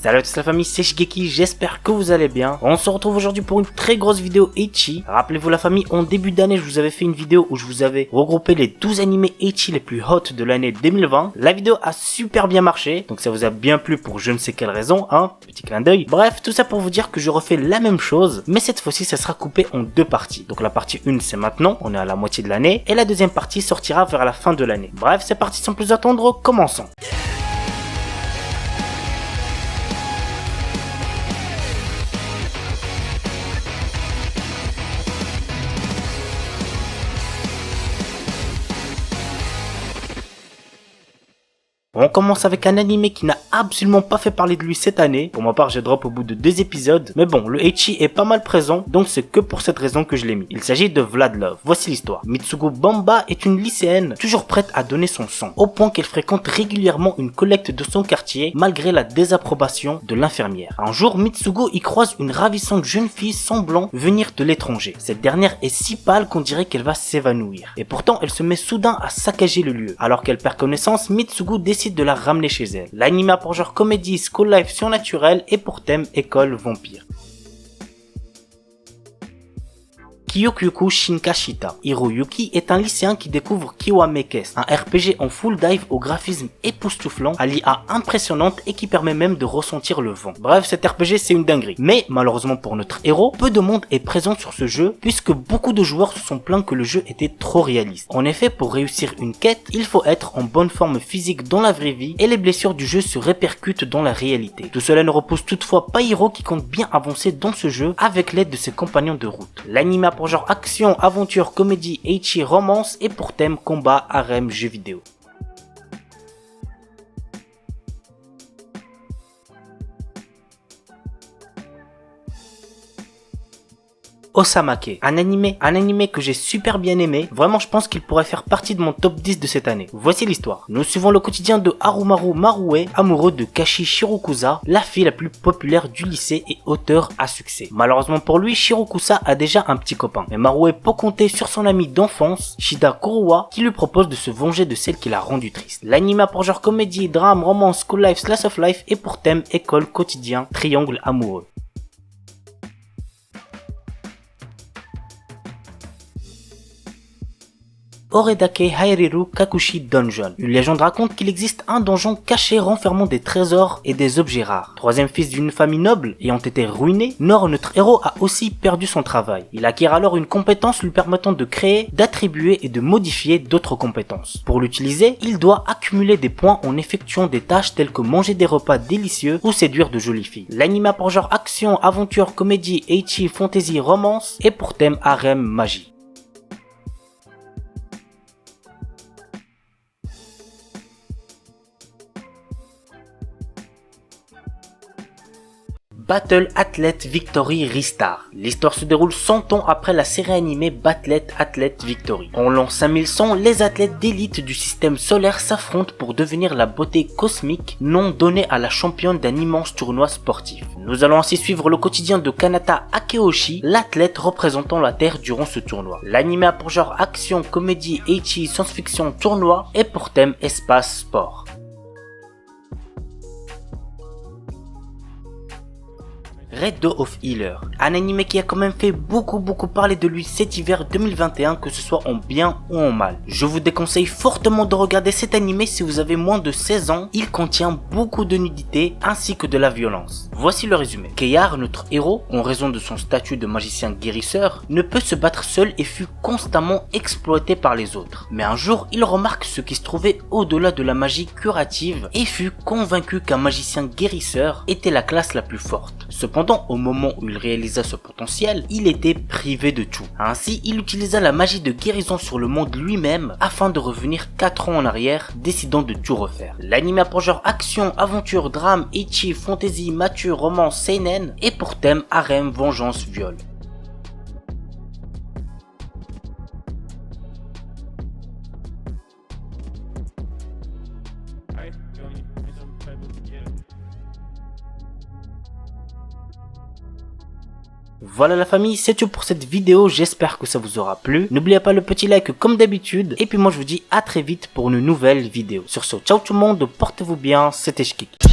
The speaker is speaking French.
Salut à tous la famille, c'est Shigeki, j'espère que vous allez bien. On se retrouve aujourd'hui pour une très grosse vidéo ecchi. Rappelez-vous la famille, en début d'année je vous avais fait une vidéo où je vous avais regroupé les 12 animés ecchi les plus hot de l'année 2020. La vidéo a super bien marché, donc ça vous a bien plu pour je ne sais quelle raison, hein, petit clin d'œil. Bref, tout ça pour vous dire que je refais la même chose, mais cette fois-ci ça sera coupé en deux parties. Donc la partie 1 c'est maintenant, on est à la moitié de l'année, et la deuxième partie sortira vers la fin de l'année. Bref, c'est parti sans plus attendre, commençons. On commence avec un animé qui n'a absolument pas fait parler de lui cette année. Pour ma part, j'ai drop au bout de 2 épisodes. Mais bon, le ecchi est pas mal présent, donc c'est que pour cette raison que je l'ai mis. Il s'agit de Vlad Love. Voici l'histoire. Mitsuko Bamba est une lycéenne, toujours prête à donner son sang, au point qu'elle fréquente régulièrement une collecte de son quartier, malgré la désapprobation de l'infirmière. Un jour, Mitsuko y croise une ravissante jeune fille semblant venir de l'étranger. Cette dernière est si pâle qu'on dirait qu'elle va s'évanouir. Et pourtant, elle se met soudain à saccager le lieu. Alors qu'elle perd connaissance, Mitsuko décide de la ramener chez elle. L'anime a pour genre comédie, school life surnaturel et pour thème école vampire. Kyokyuku Shinkashita. Hiroyuki est un lycéen qui découvre Kiwamekes, un RPG en full dive au graphisme époustouflant, à l'IA impressionnante et qui permet même de ressentir le vent. Bref, cet RPG c'est une dinguerie. Mais malheureusement pour notre héros, peu de monde est présent sur ce jeu puisque beaucoup de joueurs se sont plaints que le jeu était trop réaliste. En effet, pour réussir une quête, il faut être en bonne forme physique dans la vraie vie et les blessures du jeu se répercutent dans la réalité. Tout cela ne repousse toutefois pas Hiro qui compte bien avancer dans ce jeu avec l'aide de ses compagnons de route. L'anime a pour genre action, aventure, comédie, ecchi, romance et pour thème combat, harem, jeux vidéo. Osamake, un animé que j'ai super bien aimé, vraiment je pense qu'il pourrait faire partie de mon top 10 de cette année. Voici l'histoire. Nous suivons le quotidien de Harumaru Marue, amoureux de Kashi Shirokusa, la fille la plus populaire du lycée et auteur à succès. Malheureusement pour lui, Shirokusa a déjà un petit copain, mais Marue peut compter sur son ami d'enfance, Shida Kurowa, qui lui propose de se venger de celle qui l'a rendu triste. L'anime a pour genre comédie, drame, romance, school life, slice of life et pour thème école, quotidien, triangle amoureux. Oredake Hairiru Kakushi Dungeon. Une légende raconte qu'il existe un donjon caché renfermant des trésors et des objets rares. Troisième fils d'une famille noble ayant été ruiné, Nor, notre héros, a aussi perdu son travail. Il acquiert alors une compétence lui permettant de créer, d'attribuer et de modifier d'autres compétences. Pour l'utiliser, il doit accumuler des points en effectuant des tâches telles que manger des repas délicieux ou séduire de jolies filles. L'anime a pour genre action, aventure, comédie, ecchi, fantasy, romance et pour thème harem, magie. Battle Athlete Victory Ristar. L'histoire se déroule 100 ans après la série animée Battle Athlete Victory. En l'an 5100, les athlètes d'élite du système solaire s'affrontent pour devenir la beauté cosmique, nom donné à la championne d'un immense tournoi sportif. Nous allons ainsi suivre le quotidien de Kanata Akeoshi, l'athlète représentant la Terre durant ce tournoi. L'anime a pour genre action, comédie, ecchi, science-fiction, tournoi et pour thème espace, sport. Red Dog of Healer, un animé qui a quand même fait beaucoup parler de lui cet hiver 2021, que ce soit en bien ou en mal. Je vous déconseille fortement de regarder cet animé si vous avez moins de 16 ans, il contient beaucoup de nudité ainsi que de la violence. Voici le résumé. Keiar, notre héros, en raison de son statut de magicien guérisseur, ne peut se battre seul et fut constamment exploité par les autres. Mais un jour, il remarque ce qui se trouvait au-delà de la magie curative et fut convaincu qu'un magicien guérisseur était la classe la plus forte. Cependant, au moment où il réalisa ce potentiel, il était privé de tout. Ainsi, il utilisa la magie de guérison sur le monde lui-même afin de revenir 4 ans en arrière, décidant de tout refaire. L'anime a pour genre action, aventure, drame, ecchi, fantasy, mature, romance, seinen et pour thème harem, vengeance, viol. Voilà la famille, c'est tout pour cette vidéo, j'espère que ça vous aura plu. N'oubliez pas le petit like comme d'habitude, et puis moi je vous dis à très vite pour une nouvelle vidéo. Sur ce, ciao tout le monde, portez-vous bien, c'était Shigeki.